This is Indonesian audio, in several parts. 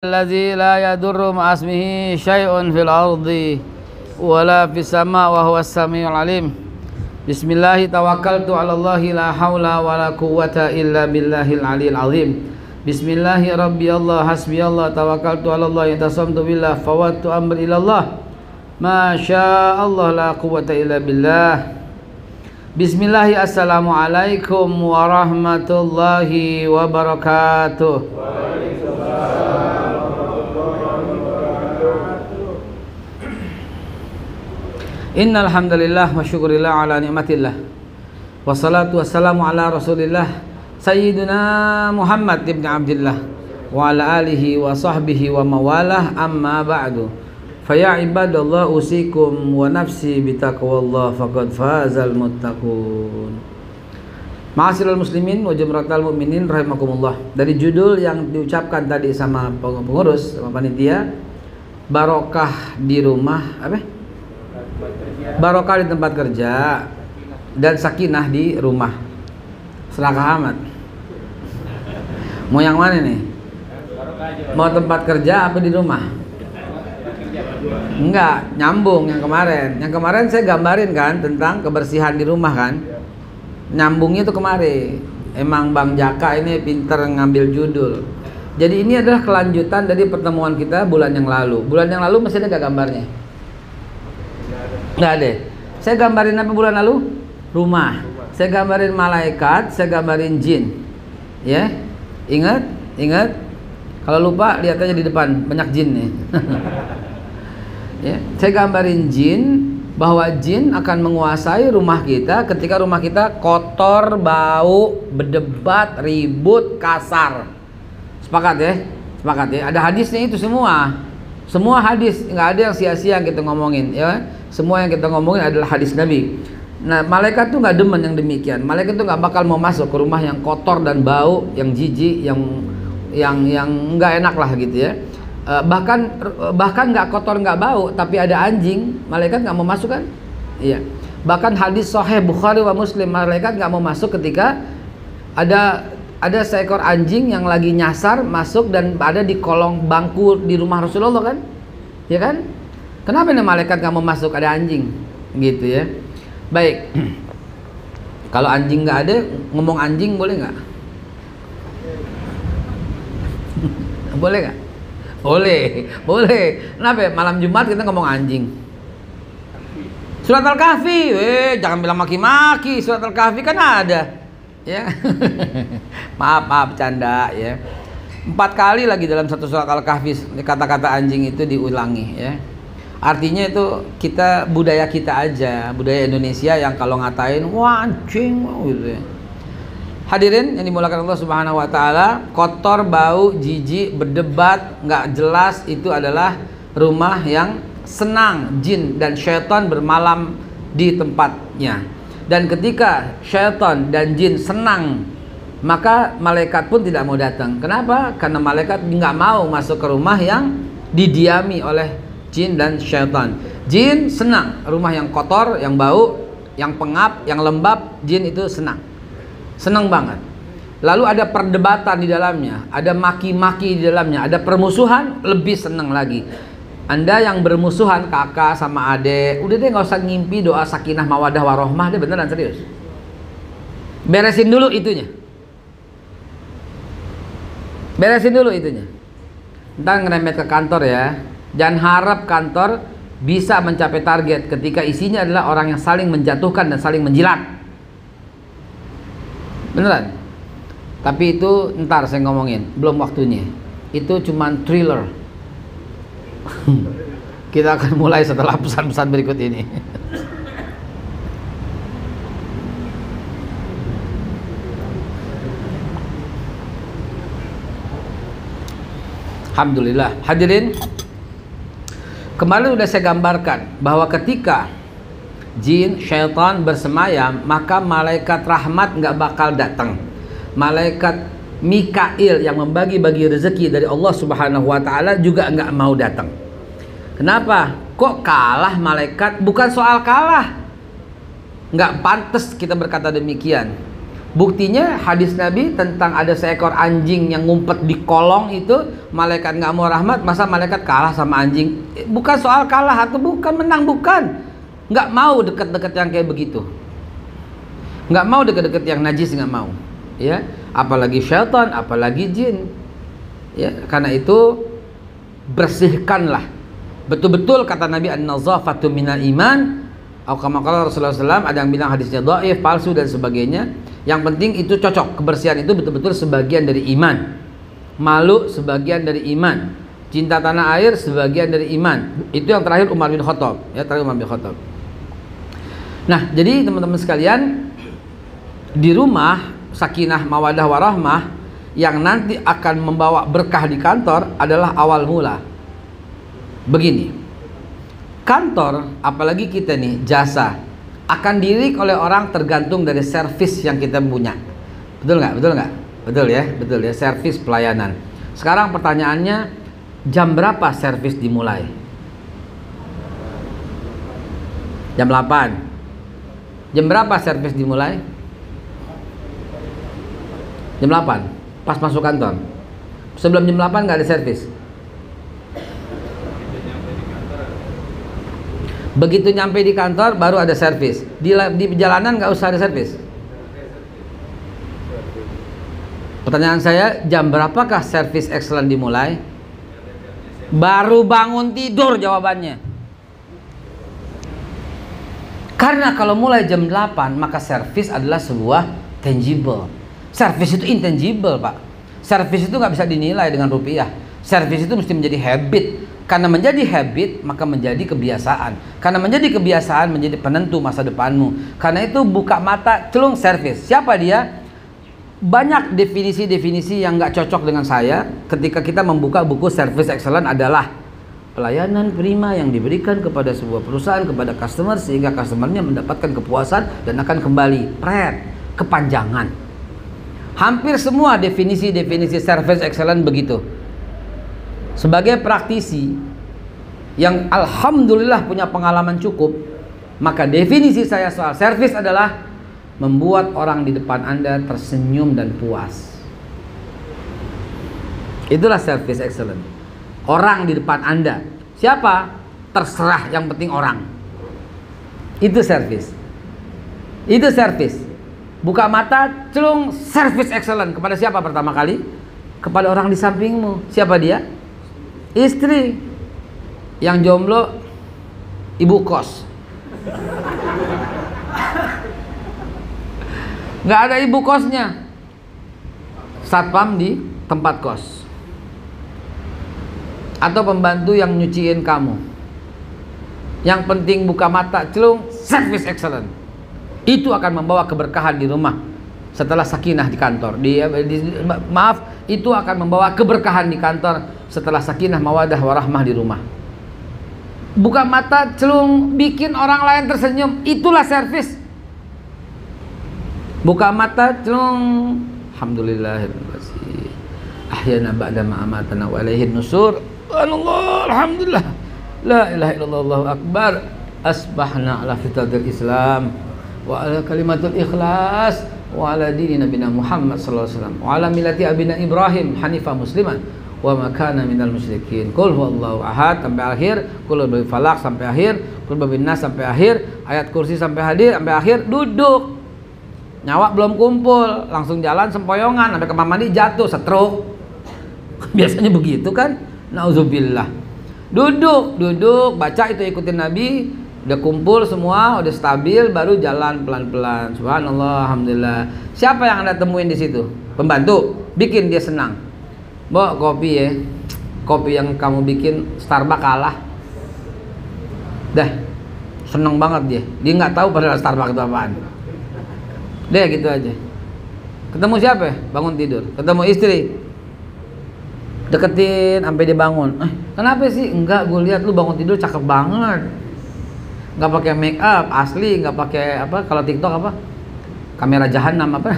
الذي لا يضر مع اسمه شيء في الأرض ولا في السماء وهو السميع العليم. بسم الله توكلت على الله لا حول ولا قوة إلا بالله العلي العظيم. بسم الله ربي الله حسبي الله توكلت على الله اعتصمت بالله فوضت أمري إلى الله ما شاء الله لا قوة إلا بالله. بسم الله السلام عليكم ورحمة الله وبركاته. Innal hamdalillah wa syukurillah ala nikmatillah. Wassalatu wassalamu ala Rasulillah Sayyidina Muhammad ibn Abdillah wa ala alihi wa sahbihi wa mawalah amma ba'du. Faya ibadallah usikum wa nafsi bitaqwallah faqad fazal muttaqun. Ma'asyiral muslimin wa jumratal mu'minin rahimakumullah. Dari judul yang diucapkan tadi sama pengurus sama panitia, barokah di rumah barokah di tempat kerja dan sakinah di rumah. Serakah amat. Mau yang mana nih? Mau tempat kerja apa di rumah? Enggak, nyambung yang kemarin. Yang kemarin saya gambarin kan tentang kebersihan di rumah kan. Nyambungnya itu kemarin. Emang Bang Jaka ini pinter ngambil judul. Jadi ini adalah kelanjutan dari pertemuan kita bulan yang lalu. Bulan yang lalu masih ada gak gambarnya? Nggak ada. Saya gambarin apa bulan lalu? Rumah. Saya gambarin malaikat, saya gambarin jin. Ya, ingat. Kalau lupa lihat aja di depan, banyak jin nih. Ya, saya gambarin jin, bahwa jin akan menguasai rumah kita ketika rumah kita kotor, bau, berdebat, ribut, kasar. Sepakat ya? Sepakat ya? Ada hadisnya itu semua. Semua hadis, nggak ada yang sia-sia yang kita ngomongin, ya. Semua yang kita ngomongin adalah hadis Nabi. Nah, malaikat tuh nggak demen yang demikian. Malaikat tuh nggak bakal mau masuk ke rumah yang kotor dan bau, yang jijik, yang nggak enak lah gitu ya. Bahkan nggak kotor nggak bau, tapi ada anjing, malaikat nggak mau masuk kan? Iya. Bahkan hadis Sahih Bukhari wa Muslim, malaikat nggak mau masuk ketika ada seekor anjing yang lagi nyasar masuk dan ada di kolong bangku di rumah Rasulullah kan, ya kan? Kenapa nih malaikat nggak mau masuk, ada anjing, gitu ya? Baik, kalau anjing nggak ada, ngomong anjing boleh nggak? Boleh nggak? Boleh. Kenapa? Malam Jumat kita ngomong anjing. Surat Al-Kahfi, jangan bilang maki-maki. Surat Al-Kahfi kan ada. Ya, maaf canda ya. 4 kali lagi dalam satu surat Al-Kahfi kata-kata anjing itu diulangi ya. Artinya itu budaya kita aja, budaya Indonesia yang kalau ngatain wah anjing gitu ya. Hadirin yang dimulakan Allah Subhanahu wa taala, kotor, bau, jijik, berdebat, nggak jelas, itu adalah rumah yang senang jin dan syaitan bermalam di tempatnya. Dan ketika syaitan dan jin senang, maka malaikat pun tidak mau datang. Kenapa? Karena malaikat nggak mau masuk ke rumah yang didiami oleh jin dan syaitan. Jin senang rumah yang kotor, yang bau, yang pengap, yang lembab. Jin itu senang banget. Lalu ada perdebatan di dalamnya, ada maki-maki di dalamnya, ada permusuhan, lebih senang lagi. Anda yang bermusuhan kakak sama adik, udah deh nggak usah ngimpi doa sakinah mawadah warohmah deh, beneran serius. Beresin dulu itunya. Ntar ngerembet ke kantor ya. Jangan harap kantor bisa mencapai target ketika isinya adalah orang yang saling menjatuhkan dan saling menjilat. Beneran. Tapi itu ntar saya ngomongin, belum waktunya. Itu cuman thriller. Kita akan mulai setelah pesan-pesan berikut ini. Alhamdulillah. Hadirin, kemarin sudah saya gambarkan bahwa ketika jin, syaitan bersemayam, maka malaikat rahmat nggak bakal datang. Malaikat Mikail yang membagi-bagi rezeki dari Allah Subhanahu wa taala juga nggak mau datang. Kenapa? Kok kalah malaikat? Bukan soal kalah. Nggak pantas kita berkata demikian. Buktinya hadis Nabi tentang ada seekor anjing yang ngumpet di kolong itu, malaikat nggak mau rahmat, masa malaikat kalah sama anjing? Bukan soal kalah atau bukan menang, bukan. Nggak mau deket-deket yang kayak begitu. Nggak mau deket-deket yang najis, nggak mau. Ya, apalagi syaitan, apalagi jin. Ya, karena itu bersihkanlah. Betul-betul kata Nabi, an-nazafatu minal iman. Atau kama qala Rasulullah SAW, ada yang bilang hadisnya dhaif, palsu dan sebagainya. Yang penting itu cocok, kebersihan itu betul-betul sebagian dari iman. Malu sebagian dari iman. Cinta tanah air sebagian dari iman. Itu yang terakhir Umar bin Khattab, ya, terakhir Umar bin Khattab. Nah, jadi teman-teman sekalian, di rumah sakinah mawadah warahmah yang nanti akan membawa berkah di kantor adalah awal mula. Begini, kantor, apalagi kita nih, jasa, akan dilirik oleh orang tergantung dari servis yang kita punya. Betul nggak? Betul nggak? Betul ya, betul ya, servis pelayanan. Sekarang pertanyaannya, jam berapa servis dimulai? Jam 8. Jam berapa servis dimulai? Jam 8, pas masuk kantor. Sebelum jam 8 nggak ada servis. Begitu nyampe di kantor baru ada servis. Di perjalanan nggak usah ada servis. Pertanyaan saya, jam berapakah servis excellent dimulai? Baru bangun tidur jawabannya. Karena kalau mulai jam 8 maka servis adalah sebuah tangible. Servis itu intangible, Pak. Servis itu nggak bisa dinilai dengan rupiah. Servis itu mesti menjadi habit. Karena menjadi habit maka menjadi kebiasaan. Karena menjadi kebiasaan menjadi penentu masa depanmu. Karena itu buka mata, celung servis. Siapa dia? Banyak definisi-definisi yang nggak cocok dengan saya ketika kita membuka buku Service Excellent adalah pelayanan prima yang diberikan kepada sebuah perusahaan, kepada customer, sehingga customernya mendapatkan kepuasan dan akan kembali. Kepanjangan. Hampir semua definisi-definisi Service Excellent begitu. Sebagai praktisi yang alhamdulillah punya pengalaman cukup, maka definisi saya soal servis adalah membuat orang di depan Anda tersenyum dan puas. Itulah service excellent. Orang di depan Anda, siapa? Terserah, yang penting orang. Itu service. Itu service. Buka mata, celung, service excellent. Kepada siapa pertama kali? Kepada orang di sampingmu. Siapa dia? Istri. Yang jomblo, ibu kos. Nggak ada ibu kosnya, satpam di tempat kos, atau pembantu yang nyuciin kamu. Yang penting buka mata, celung, service excellent. Itu akan membawa keberkahan di rumah. Setelah sakinah di kantor, itu akan membawa keberkahan di kantor setelah sakinah mawadah warahmah di rumah. Buka mata, celung, bikin orang lain tersenyum, itulah service. Buka mata, celung, alhamdulillahirrahmanirrahim, ahyana ba'da ma amatana wa ilaihin nusur. Allah, alhamdulillah, la ilaha illallah, Allahu akbar, asbahna ala fitratil Islam wa ala kalimatul ikhlas wa ala dini nabina Muhammad sallallahu alaihi wasallam wa ala millati abina Ibrahim hanifah musliman wa ma kana minal musyrikin. Qul huwallahu ahad sampai akhir, qul huwal falaq sampai akhir, qul huwal nas sampai akhir, ayat kursi sampai akhir, duduk. Nyawa belum kumpul, langsung jalan sempoyongan, sampai kamar mandi jatuh, stroke. Biasanya begitu kan? Nauzubillah. Duduk, baca itu, ikutin Nabi, udah kumpul semua, udah stabil, baru jalan pelan-pelan. Subhanallah, alhamdulillah. Siapa yang Anda temuin di situ? Pembantu, bikin dia senang. Bawa kopi ya. Kopi yang kamu bikin Starbucks kalah. Dah, seneng banget dia. Dia nggak tahu padahal Starbucks itu apaan. Deh gitu aja. Ketemu siapa? Bangun tidur. Ketemu istri, deketin sampai dia bangun. Kenapa sih? Enggak, gue lihat lu bangun tidur cakep banget. Nggak pakai make up, asli, nggak pakai apa? Kalau TikTok apa? Kamera jahanam apa?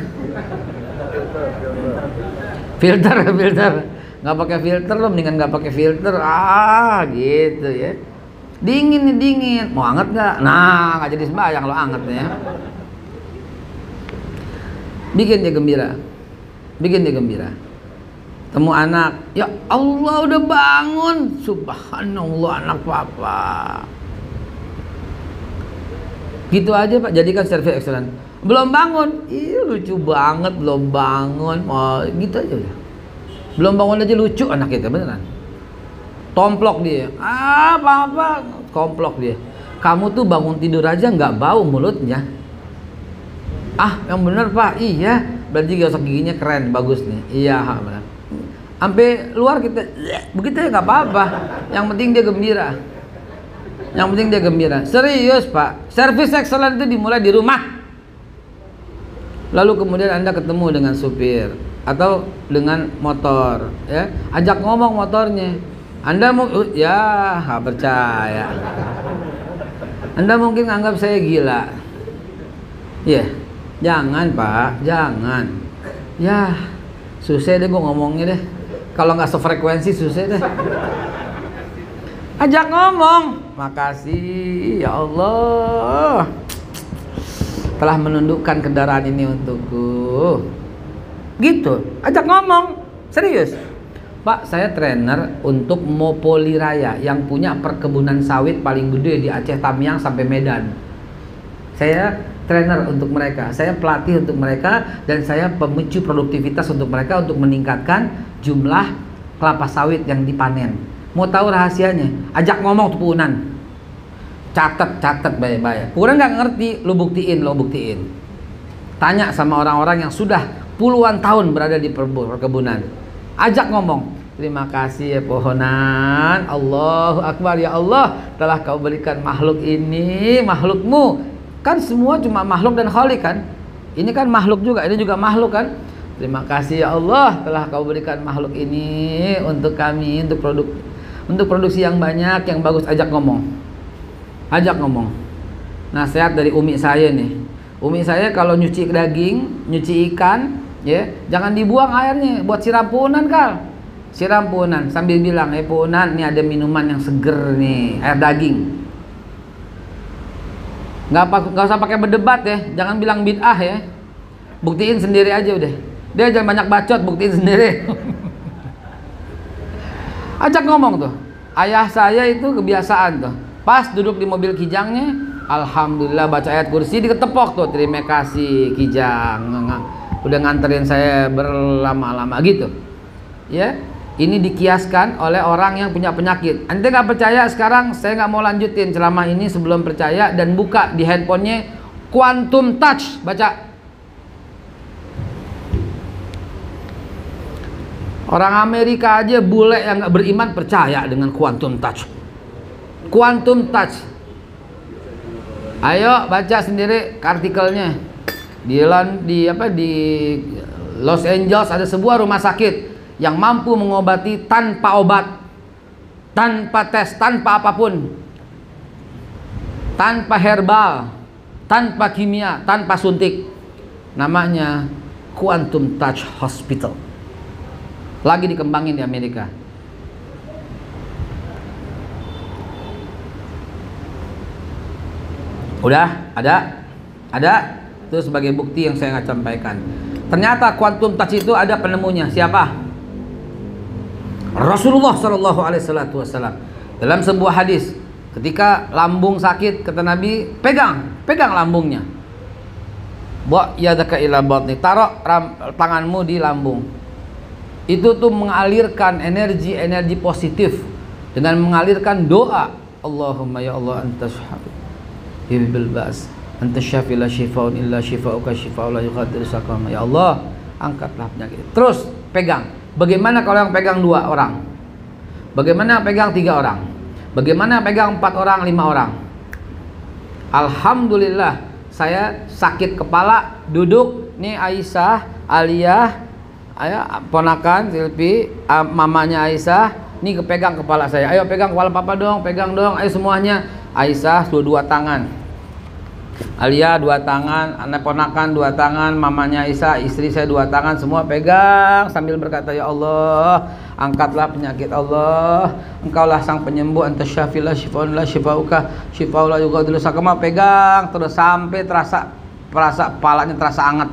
Filter. Nggak pakai filter lo, mendingan nggak pakai filter. Gitu ya. Dingin nih, dingin. Mau anget nggak? Nah, nggak jadi sembahyang lo anget ya. bikin dia gembira, bikin dia gembira. Temu anak, ya Allah udah bangun, subhanallah anak papa. Gitu aja Pak, jadikan service excellent. Belum bangun, ih lucu banget, belum bangun, oh, gitu aja udah. Belum bangun aja lucu anak kita, beneran. Tomplok dia, papa, komplok dia. Kamu tuh bangun tidur aja nggak bau mulutnya. Yang bener Pak, iya, berarti gosok giginya keren, bagus nih. Iya, benar. Sampai luar kita begitu ya nggak apa-apa, yang penting dia gembira, yang penting dia gembira. Serius Pak, service excellent itu dimulai di rumah, lalu kemudian Anda ketemu dengan supir atau dengan motor, ya, ajak ngomong motornya. Anda mau, ya nggak percaya, Anda mungkin anggap saya gila, ya, jangan Pak, jangan, ya susah deh gue ngomongnya deh. Kalau nggak sefrekuensi susah deh. Ajak ngomong. Makasih ya Allah telah menundukkan kendaraan ini untukku. Gitu. Ajak ngomong. Serius. Pak, saya trainer untuk Mopoli Raya yang punya perkebunan sawit paling gede di Aceh Tamiang sampai Medan. Saya trainer untuk mereka, saya pelatih untuk mereka, dan saya pemicu produktivitas untuk mereka untuk meningkatkan jumlah kelapa sawit yang dipanen. Mau tahu rahasianya? Ajak ngomong tuh Punan. Catat baik-baik. Punan nggak ngerti, lo buktiin. Tanya sama orang-orang yang sudah puluhan tahun berada di perkebunan. Ajak ngomong. Terima kasih ya pohonan. Allahu Akbar, ya Allah telah kau berikan makhluk ini, makhlukmu. Kan semua cuma makhluk dan khalik kan. Ini kan makhluk juga, ini juga makhluk kan. Terima kasih ya Allah telah kau berikan makhluk ini untuk kami, untuk produksi yang banyak, yang bagus. Ajak ngomong. Ajak ngomong. Nasihat dari umi saya nih. Umi saya kalau nyuci daging, nyuci ikan, ya, jangan dibuang airnya, buat siram Punan Kal. Siram Punan sambil bilang, Punan, ini ada minuman yang seger nih, air daging. Nggak usah pakai berdebat ya, jangan bilang bid'ah ya, buktiin sendiri aja udah. Dia jangan banyak bacot, buktiin sendiri. Ajak ngomong tuh. Ayah saya itu kebiasaan tuh, pas duduk di mobil kijangnya, alhamdulillah baca ayat kursi, diketepok tuh, terima kasih kijang, udah nganterin saya berlama-lama gitu. Ya, ini dikiaskan oleh orang yang punya penyakit. Anda nggak percaya? Sekarang saya nggak mau lanjutin ceramah ini sebelum percaya, dan buka di handphonenya Quantum Touch, baca. Orang Amerika aja bule yang nggak beriman percaya dengan Quantum Touch. Quantum Touch. Ayo baca sendiri artikelnya. Di Los Angeles ada sebuah rumah sakit yang mampu mengobati tanpa obat, tanpa tes, tanpa apapun, tanpa herbal, tanpa kimia, tanpa suntik. Namanya Quantum Touch Hospital. Lagi dikembangin di Amerika. Udah ada. Itu sebagai bukti yang saya nggak sampaikan. Ternyata Quantum Touch itu ada penemunya. Siapa? Rasulullah Shallallahu Alaihi Wasallam. Dalam sebuah hadis, ketika lambung sakit, kata Nabi, pegang lambungnya. Wa yadaka ila batni, taruh tanganmu di lambung. Itu tuh mengalirkan energi positif dengan mengalirkan doa. Allahumma ya Allah anta syafi bil ba'as anta syafi la shifaun illa shifauka shifaul la yughadiru saqama. Ya Allah, angkatlah penyakit. Terus pegang. Bagaimana kalau yang pegang 2 orang? Bagaimana pegang 3 orang? Bagaimana pegang 4 orang, 5 orang? Alhamdulillah, saya sakit kepala, duduk nih Aisyah, Aliyah, ponakan Silpi, mamanya Aisyah, nih kepegang kepala saya. Ayo pegang kepala papa dong, pegang dong. Ayo semuanya. Aisyah 2 tangan, Aliyah 2 tangan, anak ponakan 2 tangan, mamanya Aisyah, istri saya 2 tangan, semua pegang sambil berkata, ya Allah, angkatlah penyakit Allah, engkaulah sang penyembuh, anta syafilah shifaun la shifauka shifaul la yughadiru saqama. Pegang terus sampai terasa kepalanya terasa anget.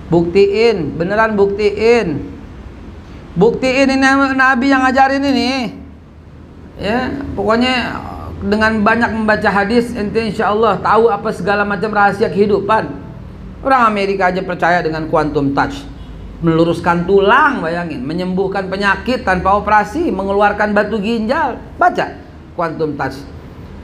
Buktiin, beneran buktiin. Buktiin ini Nabi yang ngajarin ini. Ya, pokoknya dengan banyak membaca hadis ente insyaallah tahu apa segala macam rahasia kehidupan. Orang Amerika aja percaya dengan quantum touch. Meluruskan tulang, bayangin, menyembuhkan penyakit tanpa operasi, mengeluarkan batu ginjal. Baca quantum touch.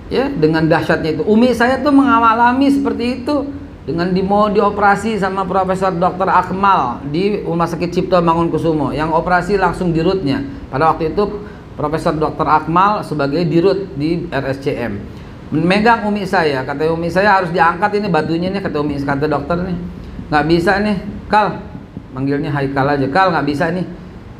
Ya, dengan dahsyatnya itu. Umi saya tuh mengalami seperti itu. Dengan mau dioperasi sama Profesor Dr. Akmal di Rumah Sakit Cipto Mangunkusumo, yang operasi langsung di rootnya. Pada waktu itu Profesor Dr. Akmal sebagai dirut di RSCM megang umi saya, kata umi saya harus diangkat ini batunya nih, kata dokter nih nggak bisa nih Kal, manggilnya Haikal aja, Kal nggak bisa nih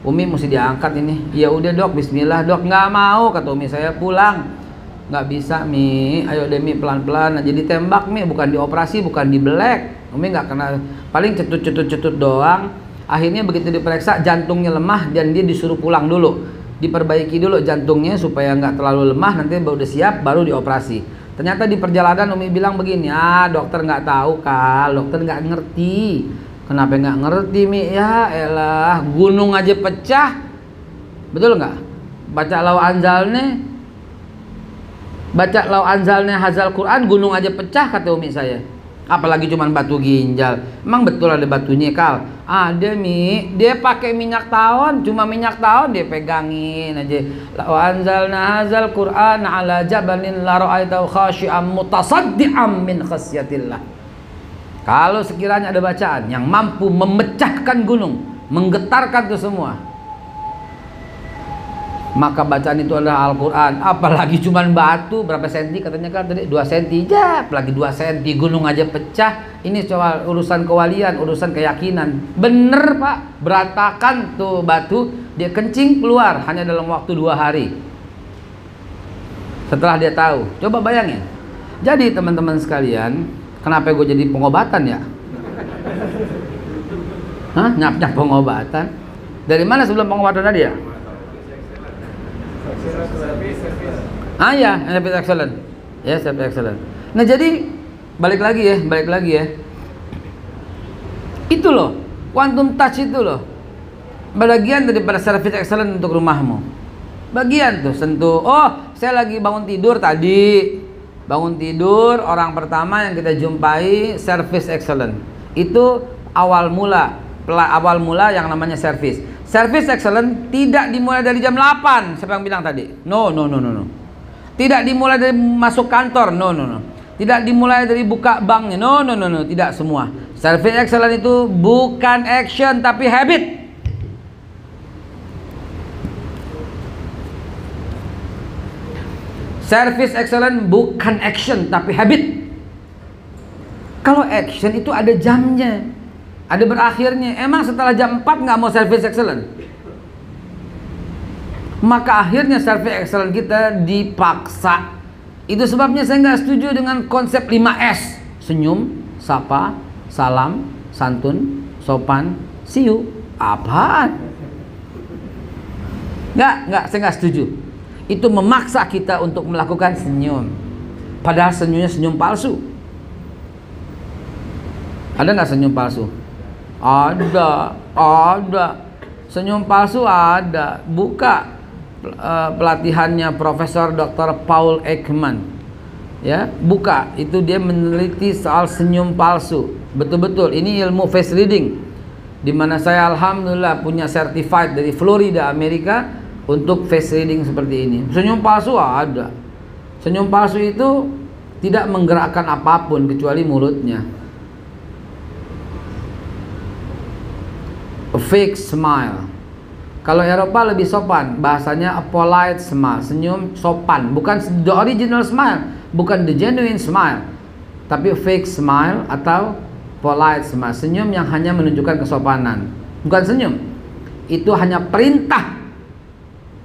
umi mesti diangkat ini. Ya udah dok, bismillah dok. Nggak mau, kata umi saya, pulang. Nggak bisa Mi, ayo deh Mi, pelan-pelan aja ditembak Mi, bukan dioperasi, bukan dibelek. Umi nggak kena, paling cetut doang. Akhirnya begitu diperiksa jantungnya lemah dan dia disuruh pulang dulu, diperbaiki dulu jantungnya supaya nggak terlalu lemah, nanti udah siap baru dioperasi. Ternyata di perjalanan Umi bilang begini, dokter nggak tahu Kal, dokter nggak ngerti. Kenapa nggak ngerti Mi? Ya elah, gunung aja pecah, betul nggak? Baca lau anzalnya, baca lau anzalnya hazal Quran, gunung aja pecah, kata umi saya. Apalagi cuman batu ginjal. Emang betul ada batunya Kal? Ada Mi, dia pakai minyak tawon, cuma minyak tawon dia pegangin aja. Lau anzalna hazal Quran ala jabalin la ra'aitahu khashi'an mutasaddi'an min khasyatillah. Kalau sekiranya ada bacaan yang mampu memecahkan gunung, menggetarkan itu semua, maka bacaan itu adalah Al-Quran. Apalagi cuman batu, berapa senti katanya kan tadi? 2 senti, jap, lagi 2 senti gunung aja pecah. Ini soal urusan kewalian, urusan keyakinan. Bener Pak, berantakan tuh batu, dia kencing keluar hanya dalam waktu 2 hari setelah dia tahu. Coba bayangin. Jadi teman-teman sekalian, kenapa gue jadi pengobatan ya? Nyap-nyap pengobatan. Dari mana sebelum pengobatan tadi ya? Ya, service excellent. Ya, service excellent. Nah, jadi balik lagi ya. Itu loh, quantum touch itu loh. Bagian daripada service excellent untuk rumahmu. Bagian tuh sentuh. Oh, saya lagi bangun tidur tadi. Bangun tidur, orang pertama yang kita jumpai service excellent. Itu awal mula yang namanya service. Service excellent tidak dimulai dari jam 8. Siapa yang bilang tadi? No. Tidak dimulai dari masuk kantor. No. Tidak dimulai dari buka banknya. No. Tidak semua. Service excellent itu bukan action tapi habit. Service excellent bukan action tapi habit. Kalau action itu ada jamnya, ada berakhirnya. Emang setelah jam 4 nggak mau service excellent? Maka akhirnya service excellent kita dipaksa. Itu sebabnya saya nggak setuju dengan konsep 5S. Senyum, sapa, salam, santun, sopan, see you. Apaan? Nggak, saya nggak setuju. Itu memaksa kita untuk melakukan senyum. Padahal senyumnya senyum palsu. Ada nggak senyum palsu? Ada. Senyum palsu ada. Buka pelatihannya Profesor Dr. Paul Ekman. Ya, buka. Itu dia meneliti soal senyum palsu. Betul-betul. Ini ilmu face reading. Dimana saya alhamdulillah punya certified dari Florida, Amerika, untuk face reading seperti ini. Senyum palsu ada. Senyum palsu itu tidak menggerakkan apapun kecuali mulutnya. A fake smile. Kalau Eropa lebih sopan, bahasanya a polite smile, senyum sopan, bukan the original smile, bukan the genuine smile, tapi fake smile atau polite smile, senyum yang hanya menunjukkan kesopanan. Bukan senyum, itu hanya perintah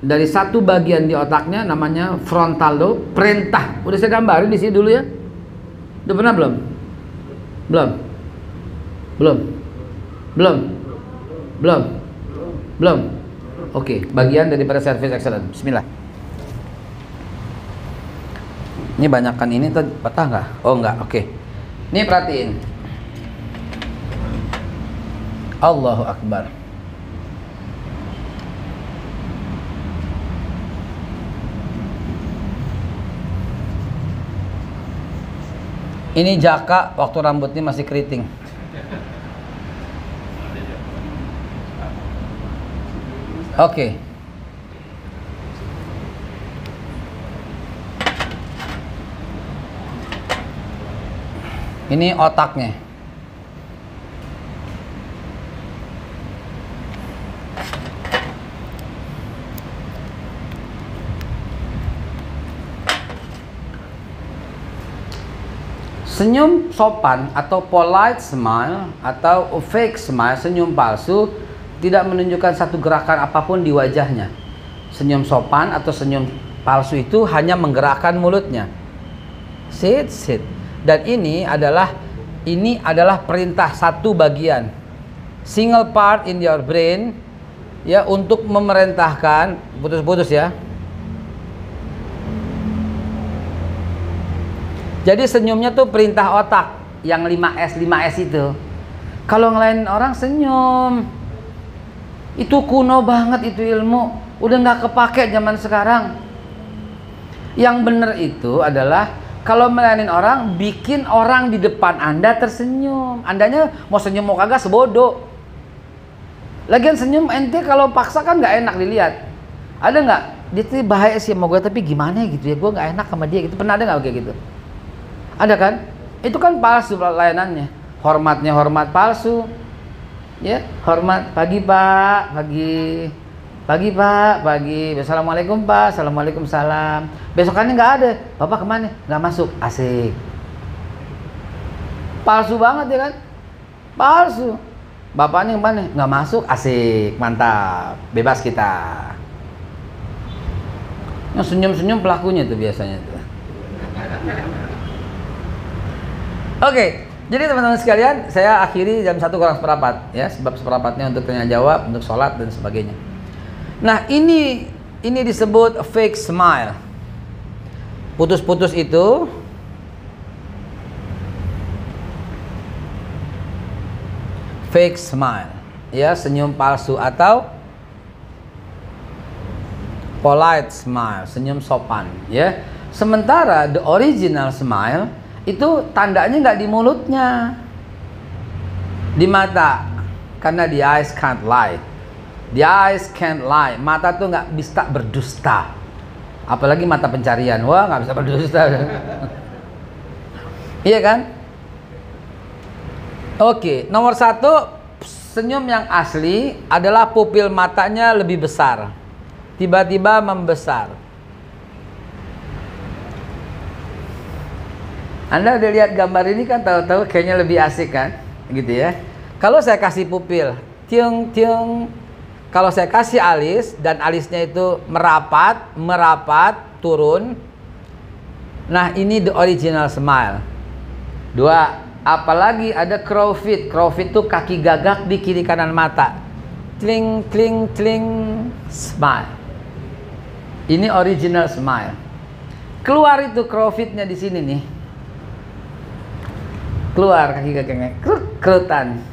dari satu bagian di otaknya, namanya frontal lobe. Perintah. Udah saya gambarin di sini dulu ya. Udah pernah belum? Belum. Oke, bagian daripada service excellent. Bismillah. Ini banyakkan ini patah nggak? Oh nggak. Oke. Ini perhatiin. Allahu Akbar. Ini Jaka waktu rambutnya masih keriting. Oke. Ini otaknya. Senyum sopan atau polite smile atau fake smile, senyum palsu, tidak menunjukkan satu gerakan apapun di wajahnya. Senyum sopan atau senyum palsu itu hanya menggerakkan mulutnya. Sit. Dan ini adalah perintah satu bagian, single part in your brain, ya, untuk memerintahkan, putus-putus ya. Jadi senyumnya tuh perintah otak yang 5S itu. Kalau ngelain orang senyum, itu kuno banget itu ilmu, udah nggak kepake zaman sekarang. Yang bener itu adalah kalau melayanin orang, bikin orang di depan Anda tersenyum. Andanya mau senyum mau kagak sebodoh. Lagian senyum ente kalau paksa kan nggak enak dilihat. Ada nggak? Dia tuh bahaya sih sama gue, tapi gimana gitu ya, gue nggak enak sama dia gitu. Pernah ada nggak kayak gitu? Ada kan? Itu kan palsu layanannya. Hormatnya hormat palsu. Ya, hormat pagi Pak, pagi Pak, pagi. Assalamualaikum Pak, assalamualaikum salam. Besokannya nggak ada. Bapak kemana? Nggak masuk. Asik. Palsu banget ya kan? Palsu. Bapaknya kemana? Nggak masuk. Asik, mantap. Bebas kita. Yang senyum-senyum pelakunya tuh biasanya tuh. Oke, jadi teman-teman sekalian, saya akhiri jam 1:04 ya, sebab seperempatnya untuk tanya jawab, untuk sholat dan sebagainya. Nah, ini disebut fake smile. Putus-putus itu fake smile, ya, senyum palsu atau polite smile, senyum sopan, ya. Sementara the original smile itu tandanya nggak di mulutnya, di mata, karena the eyes can't lie. The eyes can't lie. Mata tuh nggak bisa berdusta. Apalagi mata pencarian. Wah, nggak bisa berdusta. Iya kan? Oke, nomor 1, senyum yang asli adalah pupil matanya lebih besar. Tiba-tiba membesar. Anda udah lihat gambar ini kan, tahu-tahu kayaknya lebih asik kan? Gitu ya. Kalau saya kasih pupil, tiung. Kalau saya kasih alis dan alisnya itu merapat, turun. Nah, ini the original smile. 2, apalagi ada crow feet. Crow feet itu kaki gagak di kiri kanan mata. Tling, smile. Ini original smile. Keluar itu crow feetnya di sini nih. Keluar kaki gagaknya, kerutan.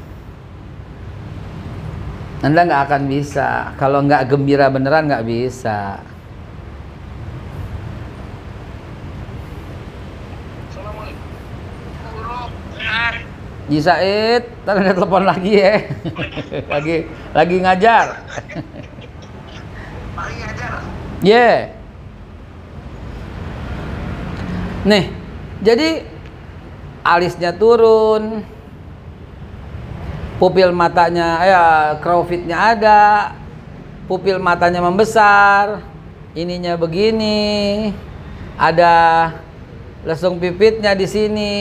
Anda nggak akan bisa. Kalau nggak gembira beneran nggak bisa. Ji Said, ntar ada telepon lagi ya. lagi ngajar. Yeah. Nih, jadi alisnya turun, pupil matanya, crow feet-nya ada, pupil matanya membesar, ininya begini, ada lesung pipitnya di sini,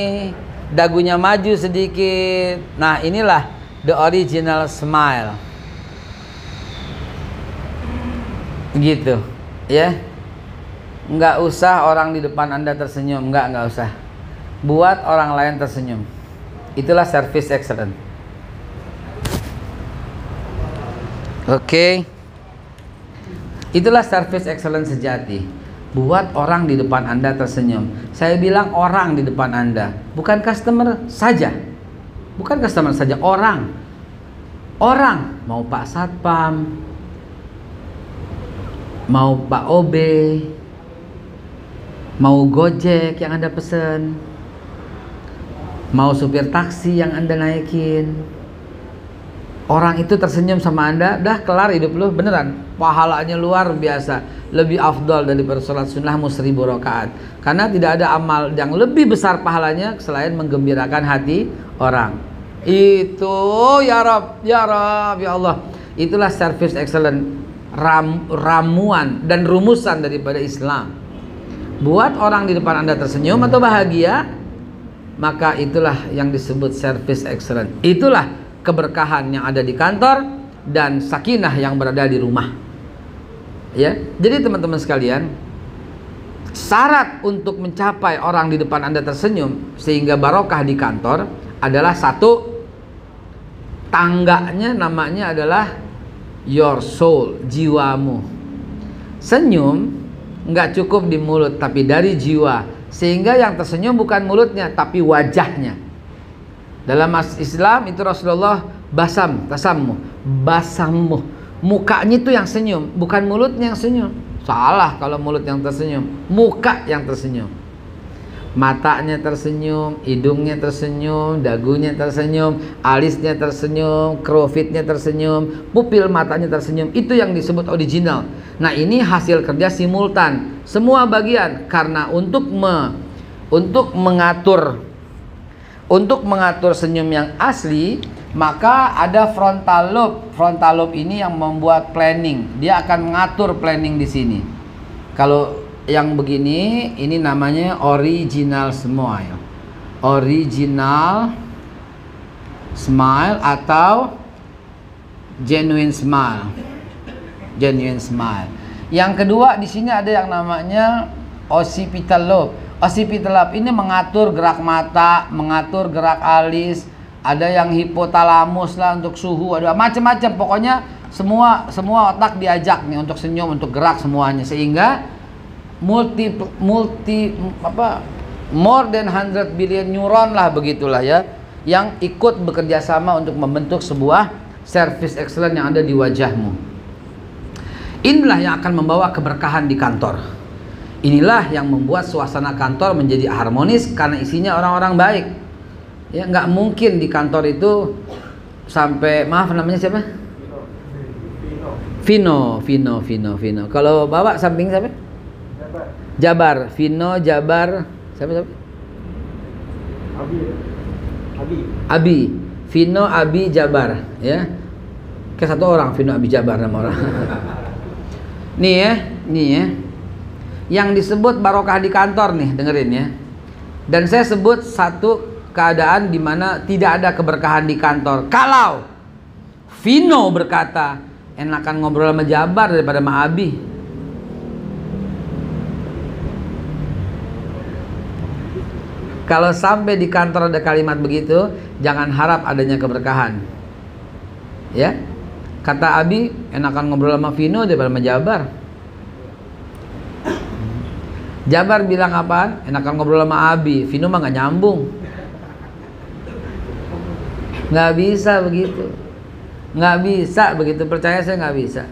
dagunya maju sedikit. Nah, inilah the original smile. Gitu, ya. Nggak usah orang di depan Anda tersenyum, nggak usah. Buat orang lain tersenyum. Itulah service excellent. Oke. Itulah service excellence sejati. Buat orang di depan Anda tersenyum. Saya bilang orang di depan Anda, bukan customer saja. Bukan customer saja, orang. Orang, mau Pak Satpam, mau Pak OB, mau Gojek yang Anda pesen, mau supir taksi yang Anda naikin, orang itu tersenyum sama Anda, dah kelar hidup lu, beneran. Pahalanya luar biasa, lebih afdal daripada sholat sunnahmu 1000 rakaat. Karena tidak ada amal yang lebih besar pahalanya selain menggembirakan hati orang. Itu ya Rabb, ya Rabb, ya Allah. Itulah service excellent, ramuan dan rumusan daripada Islam. Buat orang di depan Anda tersenyum atau bahagia, maka itulah yang disebut service excellent. Itulah keberkahan yang ada di kantor dan sakinah yang berada di rumah. Ya, jadi teman-teman sekalian, syarat untuk mencapai orang di depan Anda tersenyum sehingga barokah di kantor adalah satu, tangganya namanya adalah your soul, jiwamu. Senyum nggak cukup di mulut tapi dari jiwa, sehingga yang tersenyum bukan mulutnya tapi wajahnya. Dalam Islam itu Rasulullah tasammu, basammu, mukanya itu yang senyum, bukan mulutnya yang senyum. Salah kalau mulut yang tersenyum, muka yang tersenyum. Matanya tersenyum, hidungnya tersenyum, dagunya tersenyum, alisnya tersenyum, krofitnya tersenyum, pupil matanya tersenyum. Itu yang disebut original. Nah, ini hasil kerja simultan semua bagian, karena untuk mengatur senyum yang asli, maka ada frontal lobe. Frontal lobe ini yang membuat planning. Dia akan mengatur planning di sini. Kalau yang begini, ini namanya original smile. Original smile atau genuine smile. Genuine smile. Yang kedua, di sini ada yang namanya occipital lobe. Occipital lobe ini mengatur gerak mata, mengatur gerak alis. Ada yang hipotalamus lah untuk suhu, ada macam-macam. Pokoknya semua otak diajak nih untuk senyum, untuk gerak semuanya, sehingga more than 100 billion neuron lah, begitulah ya, yang ikut bekerja sama untuk membentuk sebuah service excellent yang ada di wajahmu. Inilah yang akan membawa keberkahan di kantor. Inilah yang membuat suasana kantor menjadi harmonis karena isinya orang-orang baik. Ya, nggak mungkin di kantor itu sampai, maaf namanya siapa? Vino. Kalau bawa samping siapa? Jabar. Vino, Jabar, siapa? Abi. Vino, Abi, Jabar, ya. Kayak satu orang, Vino, Abi, Jabar nama orang. Nih ya. Yang disebut barokah di kantor nih, dengerin ya. Dan saya sebut satu keadaan di mana tidak ada keberkahan di kantor. Kalau Vino berkata, enakan ngobrol sama Jabar daripada sama Abi. Kalau sampai di kantor ada kalimat begitu, jangan harap adanya keberkahan. Ya, kata Abi, enakan ngobrol sama Vino daripada sama Jabar. Jabar bilang apaan? Enakan ngobrol sama Abi. Vino mah nggak nyambung. Nggak bisa begitu. Nggak bisa begitu. Percaya saya, nggak bisa.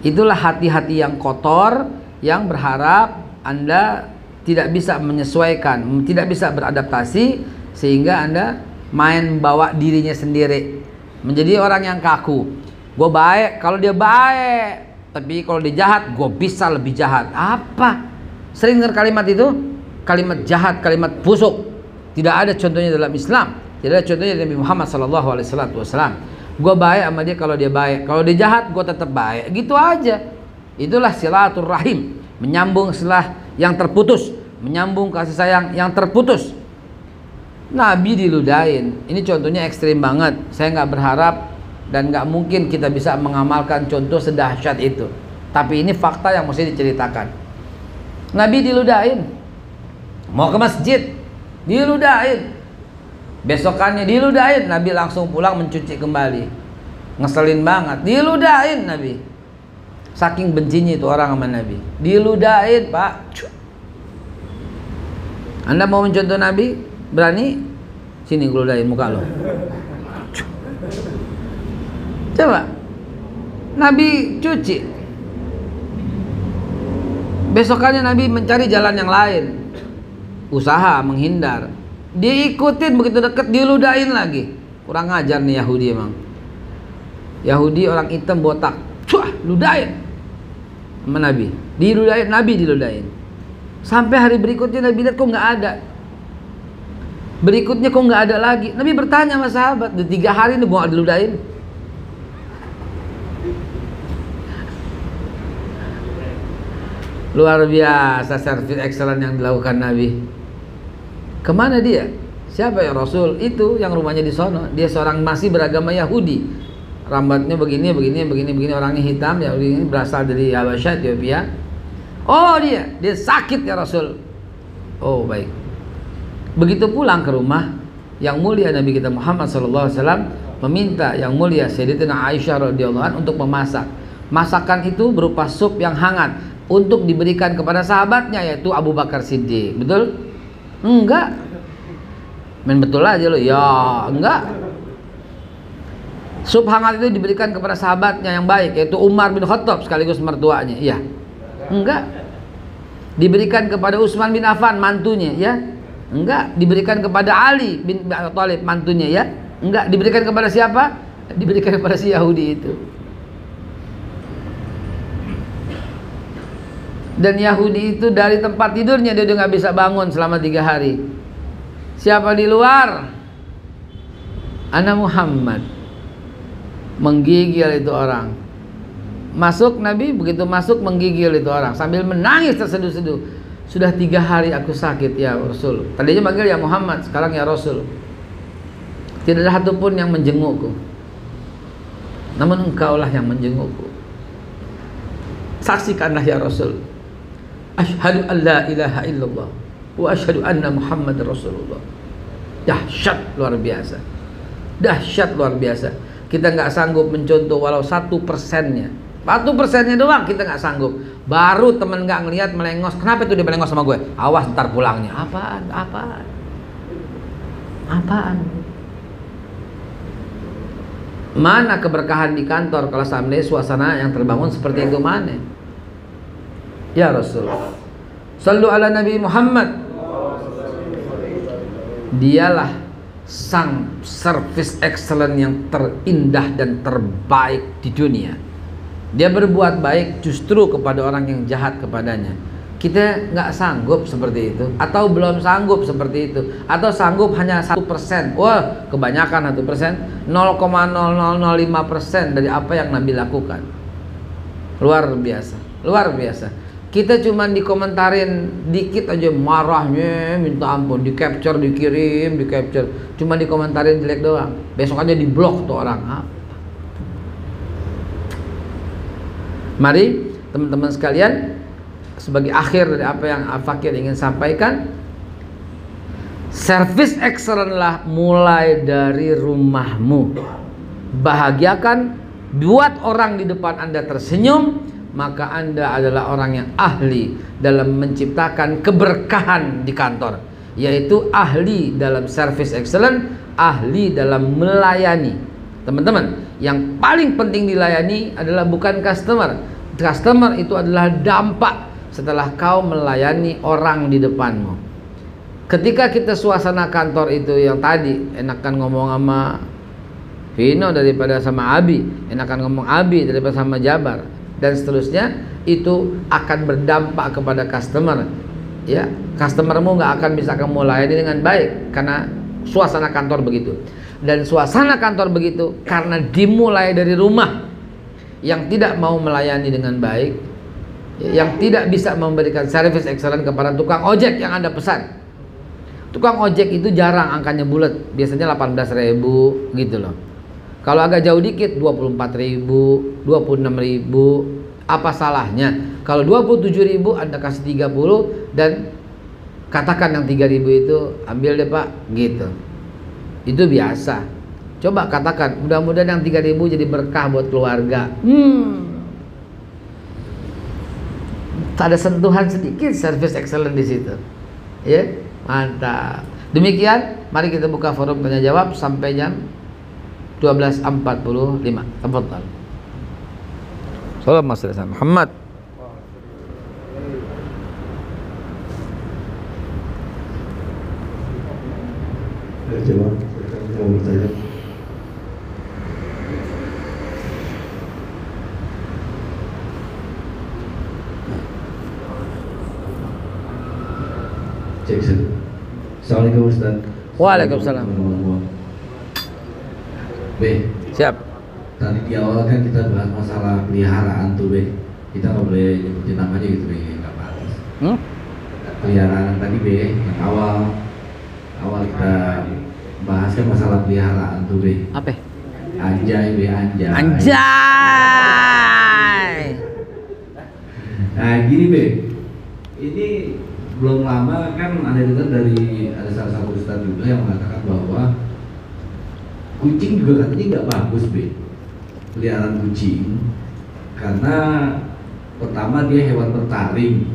Itulah hati-hati yang kotor, yang berharap Anda tidak bisa menyesuaikan, tidak bisa beradaptasi, sehingga Anda main bawa dirinya sendiri, menjadi orang yang kaku. Gue baik kalau dia baik, tapi kalau dia jahat, gue bisa lebih jahat. Apa? Sering dengar kalimat itu? Kalimat jahat, kalimat busuk. Tidak ada contohnya dalam Islam. Tidak ada contohnya dari Nabi Muhammad SAW. Gue baik sama dia kalau dia baik. Kalau dia jahat, gue tetap baik. Gitu aja. Itulah silaturahim, menyambung setelah yang terputus, menyambung kasih sayang yang terputus. Nabi diludahin. Ini contohnya ekstrim banget. Saya nggak berharap dan nggak mungkin kita bisa mengamalkan contoh sedahsyat itu. Tapi ini fakta yang mesti diceritakan. Nabi diludahin. Mau ke masjid, diludahin. Besokannya diludahin. Nabi langsung pulang mencuci kembali. Ngeselin banget. Diludahin Nabi. Saking bencinya itu orang sama Nabi. Diludahin, Pak. Anda mau mencontoh Nabi? Berani? Sini gue ludahin muka lo. Coba, Nabi cuci. Besokannya Nabi mencari jalan yang lain, usaha menghindar. Dia ikutin, begitu deket diludahin lagi. Kurang ajar nih Yahudi emang. Yahudi orang hitam botak, cuah, ludahin sama Nabi. Diludahin, Nabi diludahin. Sampai hari berikutnya Nabi lihat kok nggak ada. Berikutnya kok nggak ada lagi. Nabi bertanya sama sahabat, di 3 hari ini gua nggak diludahin. Luar biasa servis excellent yang dilakukan Nabi. Kemana dia? Siapa ya Rasul? Itu yang rumahnya di sono. Dia seorang masih beragama Yahudi. Rambutnya begini, orangnya hitam. Yahudi ini berasal dari Habasyah, Ethiopia. Oh dia sakit ya Rasul. Oh baik. Begitu pulang ke rumah, yang mulia Nabi kita Muhammad SAW meminta yang mulia Sayyidatina Aisyah radhiyallahu anha untuk memasak. Masakan itu berupa sup yang hangat untuk diberikan kepada sahabatnya, yaitu Abu Bakar Siddiq. Betul? Enggak. Main betul aja lo. Ya, enggak. Sup hangat itu diberikan kepada sahabatnya yang baik, yaitu Umar bin Khattab sekaligus mertuanya. Iya. Enggak. Diberikan kepada Utsman bin Affan mantunya, ya. Enggak. Diberikan kepada Ali bin Abi Thalib mantunya, ya. Enggak. Diberikan kepada siapa? Diberikan kepada si Yahudi itu. Dan Yahudi itu dari tempat tidurnya dia udah nggak bisa bangun selama 3 hari. Siapa di luar? Ana Muhammad. Menggigil itu orang. Masuk Nabi, begitu masuk menggigil itu orang sambil menangis terseduh-seduh. Sudah 3 hari aku sakit ya Rasul. Tadinya manggil ya Muhammad, sekarang ya Rasul. Tidak ada satupun yang menjengukku. Namun engkaulah yang menjengukku. Saksikanlah ya Rasul. Asyhadu an la ilaha illallah wa asyhadu anna Muhammad Rasulullah. Dahsyat luar biasa. Dahsyat luar biasa. Kita nggak sanggup mencontoh walau 1%-nya. 1%-nya doang kita nggak sanggup. Baru temen nggak ngelihat melengos. Kenapa itu dia melengos sama gue? Awas ntar pulangnya. Apaan? Mana keberkahan di kantor kalau sampai suasana yang terbangun seperti itu mana? Ya Rasul, sallu ala Nabi Muhammad. Dialah sang service excellent yang terindah dan terbaik di dunia. Dia berbuat baik justru kepada orang yang jahat kepadanya. Kita nggak sanggup seperti itu, atau belum sanggup seperti itu, atau sanggup hanya 1%. Wah, kebanyakan 1%, 0,0005% dari apa yang Nabi lakukan. Luar biasa, luar biasa. Kita cuman dikomentarin dikit aja marahnya minta ampun, di capture, dikirim, di capture, cuma dikomentarin jelek doang. Besok aja di blok tuh orang. Apa? Mari teman-teman sekalian, sebagai akhir dari apa yang Al-Fakir ingin sampaikan, service excellent lah mulai dari rumahmu. Bahagiakan, buat orang di depan Anda tersenyum, maka Anda adalah orang yang ahli dalam menciptakan keberkahan di kantor, yaitu ahli dalam service excellent, ahli dalam melayani. Teman-teman, yang paling penting dilayani adalah bukan customer. Customer itu adalah dampak setelah kau melayani orang di depanmu. Ketika kita suasana kantor itu yang tadi, enakan ngomong sama Vino daripada sama Abi, enakan ngomong Abi daripada sama Jabar, dan seterusnya, itu akan berdampak kepada customer. Ya, customermu nggak akan bisa kamu layani dengan baik karena suasana kantor begitu. Dan suasana kantor begitu karena dimulai dari rumah. Yang tidak mau melayani dengan baik, yang tidak bisa memberikan service excellent kepada tukang ojek yang Anda pesan. Tukang ojek itu jarang angkanya bulat, biasanya 18.000 gitu loh. Kalau agak jauh dikit 24.000, 26.000. Apa salahnya kalau 27.000 Anda kasih 30 dan katakan yang 3.000 itu ambil deh Pak, gitu. Itu biasa. Coba katakan, mudah-mudahan yang 3.000 jadi berkah buat keluarga. Ada sentuhan sedikit service excellent di situ. Ya, mantap. Demikian, mari kita buka forum tanya jawab sampai jam 12.45. Tafadhal. Sallallahu alaihi wasallam. Muhammad. Jawab, saya mau bertanya. Cek. Assalamualaikum Ustaz. Waalaikumsalam. B, Siap. tadi di awal kan kita bahas masalah peliharaan tuh B. Kita nggak boleh nyebutin namanya gitu B, nggak bagus. Peliharaan tadi B, yang awal kita bahas kan masalah peliharaan tuh B. Apa? Anjay B, anjay. Anjay. Nah gini B, ini belum lama kan ada salah satu ustadz juga yang mengatakan bahwa kucing juga katanya nggak bagus B, peliharaan kucing, karena pertama dia hewan bertaring,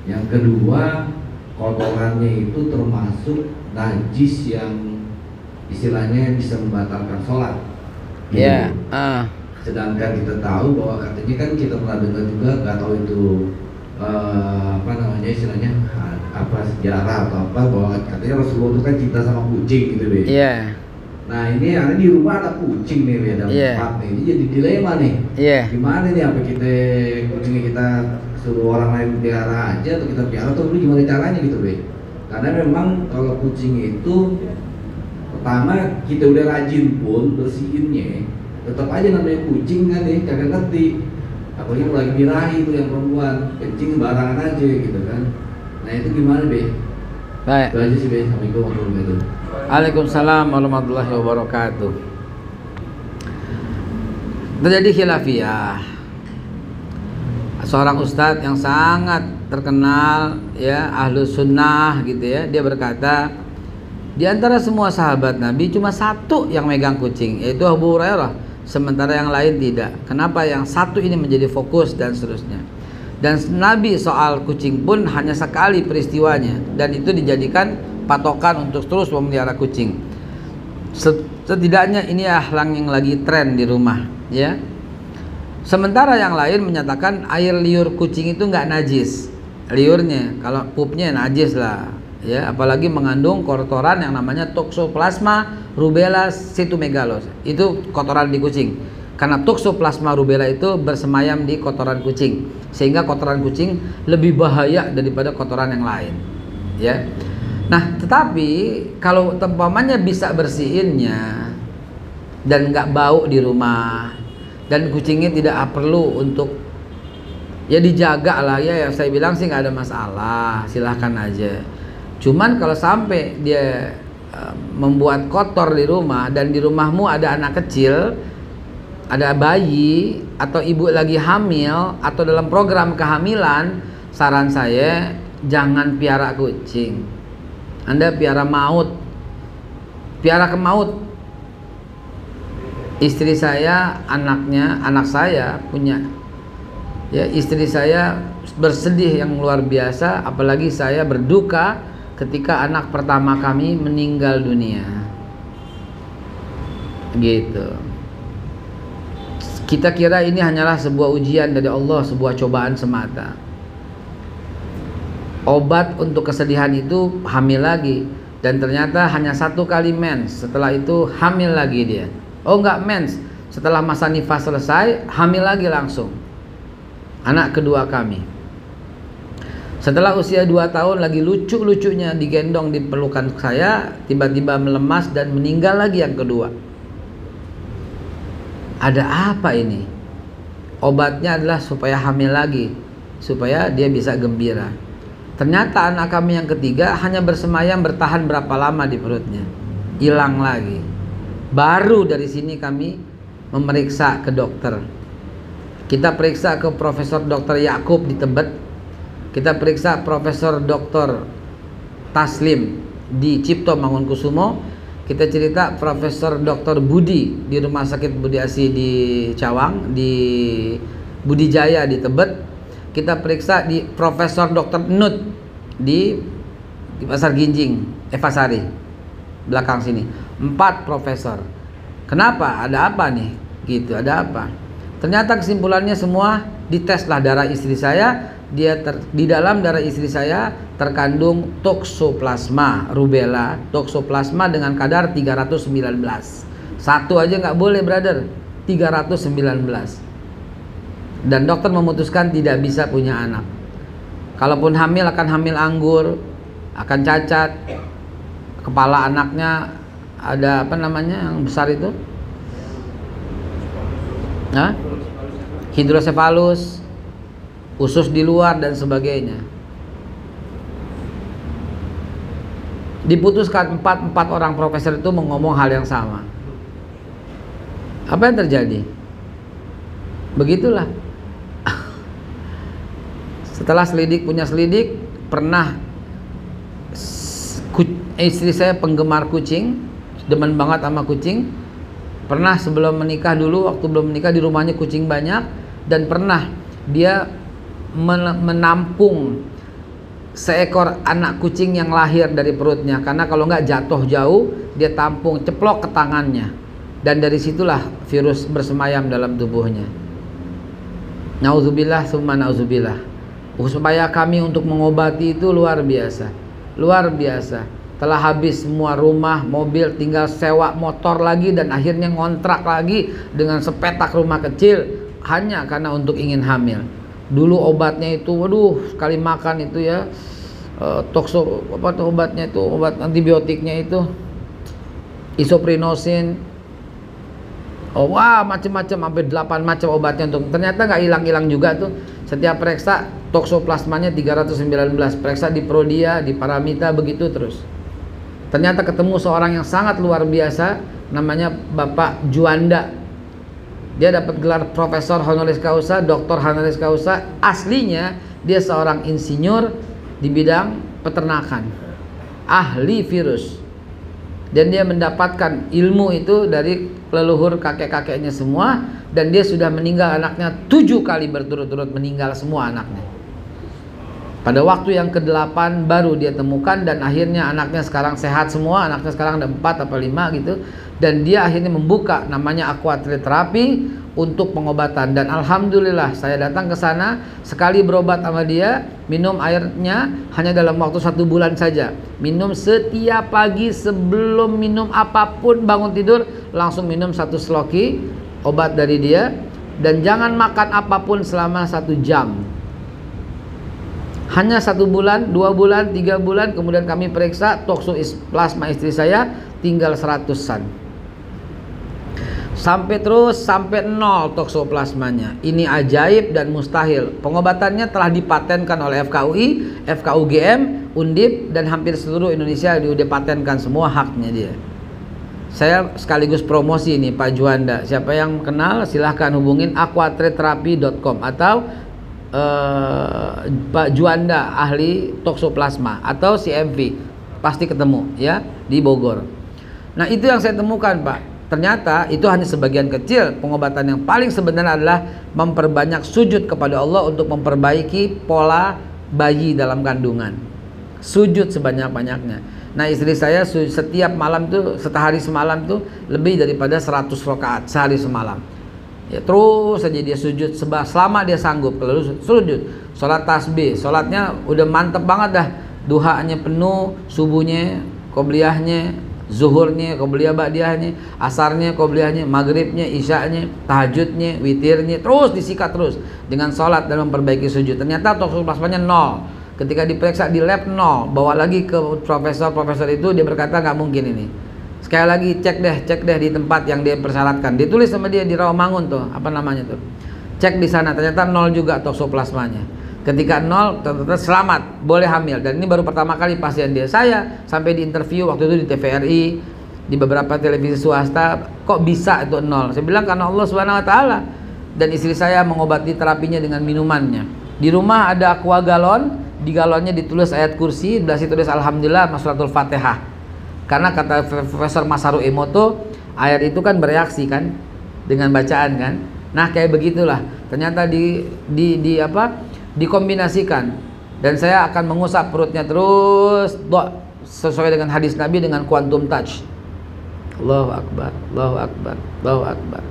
yang kedua kotorannya itu termasuk najis yang istilahnya bisa membatalkan sholat. Ya. Sedangkan kita tahu bahwa katanya kan kita pernah dengar juga, nggak tahu itu apa namanya istilahnya apa sejarah atau apa, bahwa katanya Rasulullah itu kan cinta sama kucing gitu be. Iya. Nah ini ada di rumah ada kucing nih be, ada 4 nih, ini jadi dilema nih. Iya. Gimana nih, apa kucingnya kita suruh orang lain pelihara aja atau kita pelihara, atau dulu gimana caranya gitu be? Karena memang kalau kucing itu pertama kita udah rajin pun bersihinnya, tetap aja namanya kucing kan nih, kagak ngerti. Apalagi lagi birahi itu yang perempuan, kencing barangan aja gitu kan. Nah itu gimana be? Baik. Itu aja sih be. Assalamualaikum warahmatullahi wabarakatuh. Waalaikumsalam warahmatullahi wabarakatuh. Terjadi khilafiyah. Seorang ustadz yang sangat terkenal ya, ahlu sunnah gitu ya, dia berkata di antara semua sahabat Nabi cuma satu yang megang kucing, yaitu Abu Hurairah, sementara yang lain tidak. Kenapa yang satu ini menjadi fokus dan seterusnya. Dan Nabi soal kucing pun hanya sekali peristiwanya, dan itu dijadikan patokan untuk terus memelihara kucing. Setidaknya ini akhlak yang lagi tren di rumah ya. Sementara yang lain menyatakan air liur kucing itu nggak najis liurnya, kalau pupnya najis lah ya, apalagi mengandung kotoran yang namanya Toxoplasma rubella cytomegalovirus. Itu kotoran di kucing, karena Toxoplasma rubella itu bersemayam di kotoran kucing, sehingga kotoran kucing lebih bahaya daripada kotoran yang lain ya. Nah tetapi kalau tempatnya bisa bersihinnya dan nggak bau di rumah, dan kucingnya tidak perlu untuk ya dijaga lah ya, saya bilang sih nggak ada masalah, silahkan aja. Cuman kalau sampai dia membuat kotor di rumah, dan di rumahmu ada anak kecil, ada bayi, atau ibu lagi hamil, atau dalam program kehamilan, saran saya jangan piara kucing. Anda piara maut, piara kemaut. Istri saya, anak saya punya ya, istri saya bersedih yang luar biasa, apalagi saya berduka ketika anak pertama kami meninggal dunia gitu. Kita kira ini hanyalah sebuah ujian dari Allah, sebuah cobaan semata. Obat untuk kesedihan itu hamil lagi, dan ternyata hanya 1 kali mens, setelah itu hamil lagi dia. Oh enggak, mens, setelah masa nifas selesai hamil lagi langsung. Anak kedua kami, setelah usia 2 tahun lagi lucu-lucunya digendong di pelukan saya, tiba-tiba melemas dan meninggal lagi yang kedua. Ada apa ini? Obatnya adalah supaya hamil lagi, supaya dia bisa gembira. Ternyata anak kami yang ketiga hanya bersemayam bertahan berapa lama di perutnya, hilang lagi. Baru dari sini kami memeriksa ke dokter. Kita periksa ke Profesor Dr. Yakub di Tebet, kita periksa Profesor Dr. Taslim di Cipto Mangunkusumo, kita cerita Profesor Dr. Budi di Rumah Sakit Budi Asi di Cawang, di Budi Jaya di Tebet, kita periksa di Profesor Dr. Nut di Pasar Ginjing, Evasari belakang sini. 4 profesor. Kenapa? Ada apa nih? Gitu, ada apa? Ternyata kesimpulannya semua diteslah darah istri saya, di dalam darah istri saya terkandung toksoplasma rubella, toksoplasma dengan kadar 319. Satu aja nggak boleh, brother. 319. Dan dokter memutuskan tidak bisa punya anak. Kalaupun hamil akan hamil anggur, akan cacat. Kepala anaknya ada apa namanya yang besar itu? Hah? Hidrosefalus, usus di luar dan sebagainya. Diputuskan empat orang profesor itu ngomong hal yang sama. Apa yang terjadi? Begitulah. Setelah punya selidik, pernah istri saya penggemar kucing, demen banget sama kucing. Pernah sebelum menikah dulu, waktu belum menikah di rumahnya kucing banyak, dan pernah dia menampung seekor anak kucing yang lahir dari perutnya, karena kalau nggak jatuh jauh, dia tampung, ceplok ke tangannya, dan dari situlah virus bersemayam dalam tubuhnya. Nauzubillah summa nauzubillah. Supaya kami untuk mengobati itu luar biasa, luar biasa. Telah habis semua rumah, mobil, tinggal sewa motor lagi, dan akhirnya ngontrak lagi dengan sepetak rumah kecil hanya karena untuk ingin hamil. Dulu obatnya itu, waduh, sekali makan itu ya, obatnya itu, obat antibiotiknya itu, isoprinosin, wah macam-macam, sampai 8 macam obatnya untuk, ternyata nggak hilang-hilang juga tuh. Setiap periksa toksoplasmanya 319, periksa di Prodia, di Paramita, begitu terus. Ternyata ketemu seorang yang sangat luar biasa, namanya Bapak Juanda. Dia dapat gelar Profesor Honoris Causa, Doktor Honoris Causa. Aslinya dia seorang insinyur di bidang peternakan, ahli virus. Dan dia mendapatkan ilmu itu dari leluhur kakek-kakeknya semua, dan dia sudah meninggal anaknya 7 kali berturut-turut, meninggal semua anaknya. Pada waktu yang ke-8 baru dia temukan, dan akhirnya anaknya sekarang sehat semua, anaknya sekarang ada 4 atau 5 gitu. Dan dia akhirnya membuka namanya Aquatrade Therapy untuk pengobatan, dan alhamdulillah saya datang ke sana, sekali berobat sama dia, minum airnya hanya dalam waktu 1 bulan saja. Minum setiap pagi sebelum minum apapun, bangun tidur langsung minum 1 sloki obat dari dia, dan jangan makan apapun selama 1 jam. Hanya 1 bulan, 2 bulan, 3 bulan, kemudian kami periksa toksoplasma istri saya tinggal 100-an. Sampai 0 toksoplasmanya. Ini ajaib dan mustahil. Pengobatannya telah dipatenkan oleh FKUI, FKUGM, Undip, dan hampir seluruh Indonesia dipatenkan semua haknya dia. Saya sekaligus promosi nih Pak Juanda. Siapa yang kenal silahkan hubungin aquatradetherapy.com atau Pak Juanda ahli toksoplasma atau CMV, pasti ketemu ya di Bogor. Nah itu yang saya temukan Pak. Ternyata itu hanya sebagian kecil. Pengobatan yang paling sebenarnya adalah memperbanyak sujud kepada Allah untuk memperbaiki pola bayi dalam kandungan. Sujud sebanyak-banyaknya. Nah istri saya setiap malam tuh, sehari semalam tuh lebih daripada 100 rakaat sehari semalam. Ya terus saja dia sujud selama dia sanggup. Kalau sujud, sholat tasbih, sholatnya udah mantep banget dah. Duhanya penuh, subuhnya, qobliyahnya, zuhurnya, qobliyah ba'diyahnya, asarnya, qobliyahnya, maghribnya, isya'nya, tahajudnya, witirnya, terus disikat terus dengan sholat dan memperbaiki sujud. Ternyata toksoplasmanya 0. Ketika diperiksa di lab 0, bawa lagi ke profesor itu, dia berkata nggak mungkin ini. Sekali lagi cek deh di tempat yang dia persyaratkan. Ditulis sama dia di Rawamangun tuh, apa namanya tuh. Cek di sana, ternyata 0 juga toksoplasmanya. Ketika 0, ternyata selamat, boleh hamil. Dan ini baru pertama kali pasien dia. Saya sampai di interview waktu itu di TVRI, di beberapa televisi swasta, kok bisa itu 0? Saya bilang karena Allah Subhanahu wa taala. Dan istri saya mengobati terapinya dengan minumannya. Di rumah ada aqua galon, di galonnya ditulis ayat kursi, di situ tulis alhamdulillah suratul Fatihah. Karena kata Profesor Masaru Emoto, air itu kan bereaksi kan dengan bacaan kan. Nah, kayak begitulah. Ternyata dikombinasikan. Dan saya akan mengusap perutnya terus sesuai dengan hadis Nabi dengan quantum touch. Allahu akbar, Allahu akbar, Allahu akbar.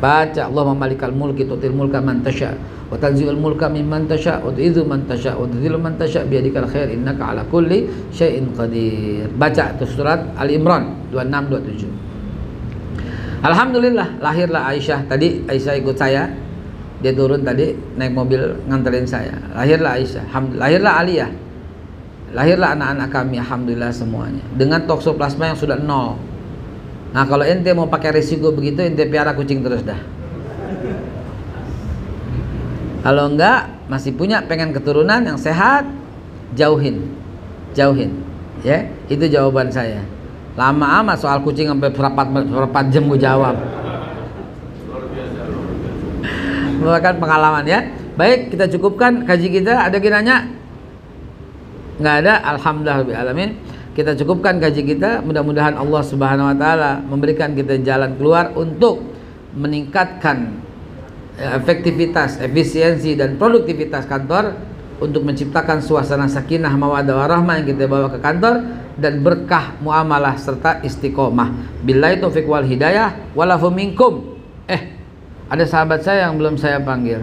Baca Allahumma malikal mulki tu'til mulka man tasya wa tanzi'ul mulka mimman tasya wa tu'idzu man tasya wa tudhillu man tasya biyadikal khair innaka ala kulli syai'in qadir. Baca itu surat Ali Imran 26 27. Alhamdulillah lahirlah Aisyah. Tadi Aisyah ikut saya. Dia turun tadi naik mobil nganterin saya. Lahirlah Aisyah. Lahirlah Aliyah. Lahirlah anak-anak kami, alhamdulillah semuanya. Dengan toksoplasma yang sudah 0. Nah, kalau ente mau pakai risiko begitu, ente piara kucing terus dah. Kalau enggak, masih punya pengen keturunan yang sehat, jauhin. Jauhin. Ya, itu jawaban saya. Lama amat soal kucing sampai berapa jam gue jawab. Merupakan pengalaman ya. Baik, kita cukupkan kaji kita. Ada kiranya? Nggak ada. Alhamdulillah alamin. Kita cukupkan kaji kita. Mudah-mudahan Allah Subhanahu Wa Taala memberikan kita jalan keluar untuk meningkatkan efektivitas, efisiensi dan produktivitas kantor, untuk menciptakan suasana sakinah, mawaddah warahmah yang kita bawa ke kantor, dan berkah muamalah serta istiqomah. Billahi taufiq wal hidayah. Walafu minkum. Ada sahabat saya yang belum saya panggil.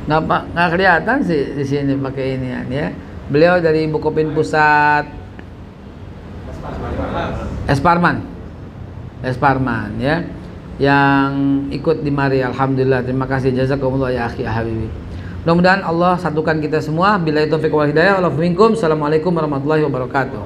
Nggak kelihatan sih di sini pakai inian ya. Beliau dari Bukopin Pusat. Esparman ya. Yang ikut di mari, alhamdulillah, terima kasih, jazakumullah ya akhi habibi. Mudah-mudahan Allah satukan kita semua. Billahi taufiq wal hidayah. Walafu minkum. Assalamualaikum warahmatullahi wabarakatuh.